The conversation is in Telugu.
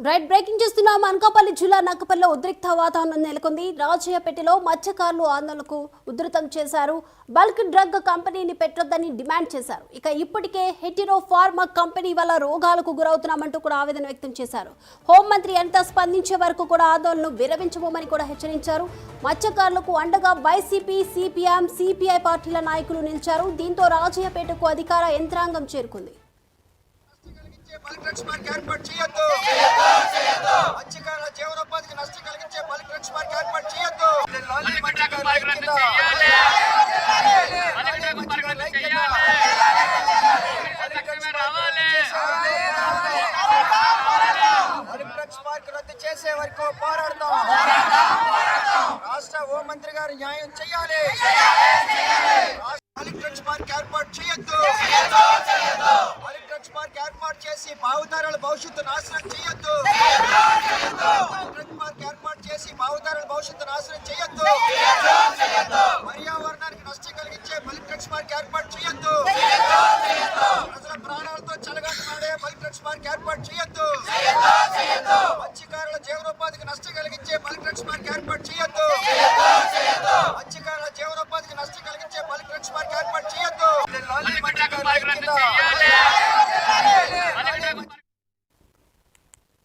రైట్ బ్రేకింగ్ చేస్తున్నాం. అనకాపల్లి జిల్లా నక్కపల్లిలో ఉద్రిక్త వాతావరణం నెలకొంది. రాజయ్యపేటలో మత్స్యకారులు ఆందోళనకు ఉధృతం చేశారు. బల్క్ డ్రగ్ కంపెనీని పెట్టొద్దని డిమాండ్ చేశారు. ఇక ఇప్పటికే హెటిరో ఫార్మా కంపెనీ వల్ల రోగాలకు గురవుతున్నామంటూ కూడా ఆవేదన వ్యక్తం చేశారు. హోంమంత్రి అంతా స్పందించే వరకు కూడా ఆందోళనను విరమించబోమని కూడా హెచ్చరించారు. మత్స్యకారులకు అండగా వైసీపీ, సిపిఎం, సిపిఐ పార్టీల నాయకులు నిలిచారు. దీంతో రాజయ్యపేటకు అధికార యంత్రాంగం చేరుకుంది. బల్క్ డ్రగ్స్ మార్క్ ఏర్పాటు చేయొద్దు. మత్స్యకారుల జీవనోపాధికి నష్టం కలిగించే బల్క్ డ్రగ్స్ మార్క్ ఏర్పాటు చేయొద్దు. బల్క్ డ్రగ్స్ మార్క్ రద్దు చేసే వరకు పోరాడతాం. రాష్ట్ర హోంమంత్రి గారు న్యాయం చేయాలి. బల్క్ డ్రగ్స్ మార్క్ ఏర్పాటు చేయొద్దు. బల్క్ డ్రగ్స్ మార్క్ ఏర్పాటు చేసి భావితరాల భవిష్యత్తు నాశనం చేయొద్దు. బల్క్ డ్రగ్స్ మార్క్ ఏర్పాటు చేసి భావితరాల భవిష్యత్తు నాశనం చేయొద్దు. పర్యావరణానికి నష్టం కలిగించే బల్క్ డ్రగ్స్ మార్క్ ఏర్పాటు చేయొద్దు. ప్రజల ప్రాణాలతో చెలగాటమాడే బల్క్ డ్రగ్స్ మార్క్ ఏర్పాటు చేయొద్దు. మత్స్యకారుల జీవనోపాధికి నష్టం కలిగించే బల్క్ డ్రగ్స్ మార్క్ ఏర్పాటు చేయొద్దు. మత్స్యకారుల జీవనోపాధికి నష్టం కలిగించే బల్క్ డ్రగ్స్ మార్క్ ఏర్పాటు